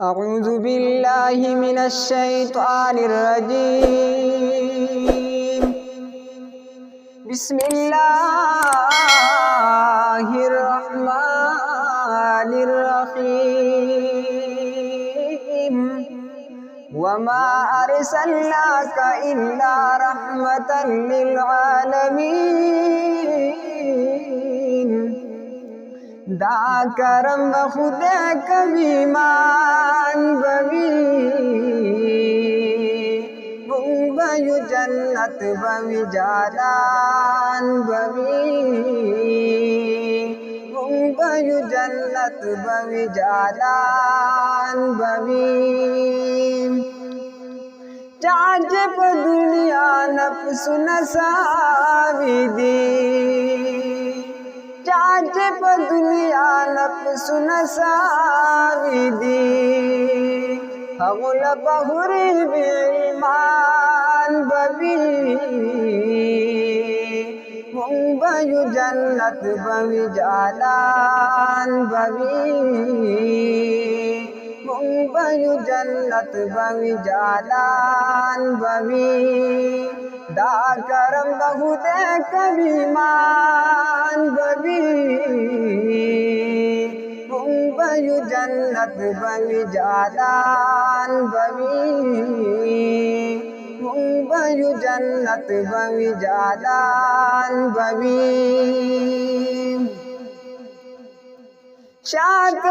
अऊज़ु बिल्लाहि मिनश शैतानिर रजीम। बिस्मिल्लाहिर रहमानिर रहीम। वमा अरसलनाका इल्ला रहमतल लिल आलमीन। दा करम खुदा कभी मान बवी मुंबई जन्नत बवी जालान बवी मुंबई जन्नत बवी जालान बवी। चाच प दुनिया नफ्सु नसाविदी चाच प दुनिया नफ्सु नसाविदी। हगुल बहुरी बेईमान बवी मुंबई जन्नत बवी जालान बवी मुंबई जन्नत बवी जालान बवी। दा करम बहुते कभी मान बवी मुंबई जन्नत बवी जालान बवी मुंबई जन्नत बवी जालान बवी। शात औ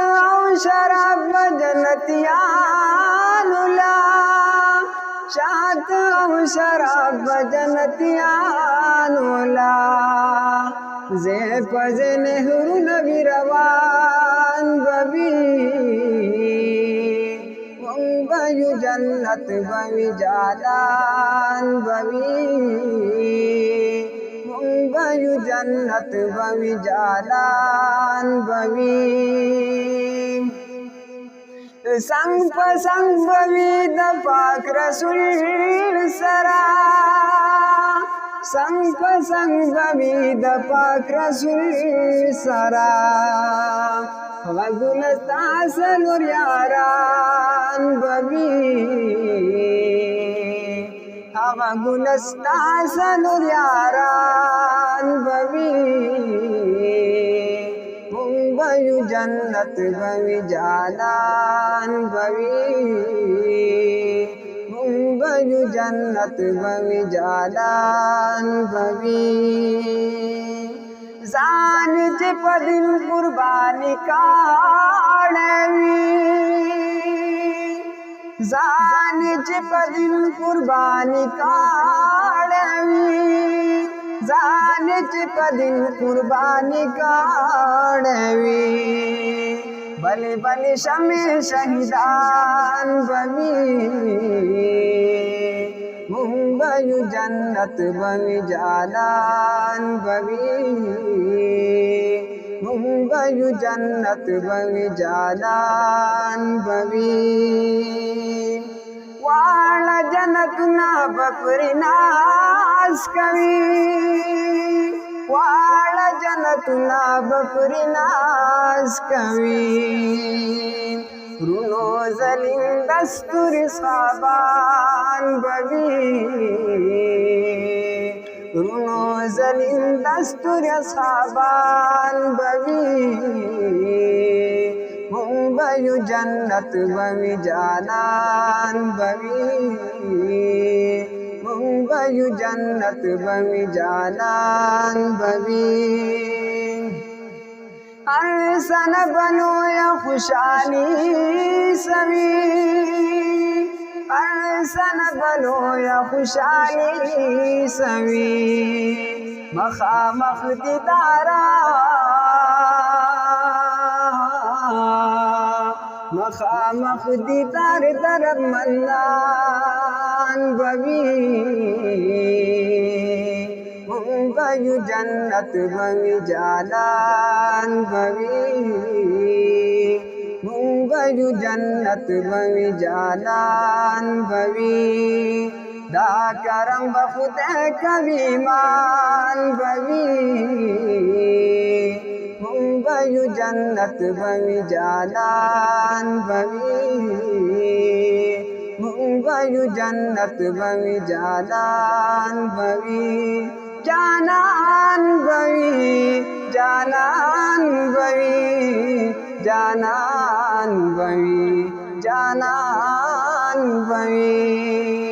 शराब जन्नतियानुला शात औ शराब जन्नतियानुला। जे पजे नेहरू नबी रवान बवी मुंबई जन्नत बवी जालान बवी मुंबई जन्नत बवी जालान बवी। संग पसंग बवी द पाक रसूल सरा संग पसंग बवी द पाक रसूल सरा। वगुलस्ता सलुर यारान बवी हवा गुलस्ता सलुर यारान बवी मुंबई जन्नत बवी जालान बवी मुंबई जन्नत बवी जालान बवी। जान चे पदिन कुर्बानी काढ़वी जान चे पदिन कुर्बानी काढ़वी जान चे पदिन कुर्बानी काढ़वी। बलि बलि शमे शहीदान बवी मुंबई जन्नत बवी जालान बवी मुंबई जन्नत बवी जालान बवी। वाळ जनतुना बपरी नास कवी वाळ जनतुना बपरी नास कवी। रुनो जलिन दस्तुरी साबान बवी रुनो जलिन दस्तुरी साबान बवी मुंबई जन्नत बवी जालान बवी मुंबई जन्नत बवी जालान बवी। अरसन बनो या खुशाली सवी अरसन बनो या खुशाली सवी। मखामख दीदारा मखामख दीदार दरब मन्नान बवी मुंबई जन्नत बवी जालान बवी मुंबई जन्नत बवी जालान बवी। दा करम बखुदे कभी मान बवी बयु जन्नत बवी जानान बवी बयु जन्नत बवी जानान बवी जानान बवी जानान बवी जानान बवी जानान बवी।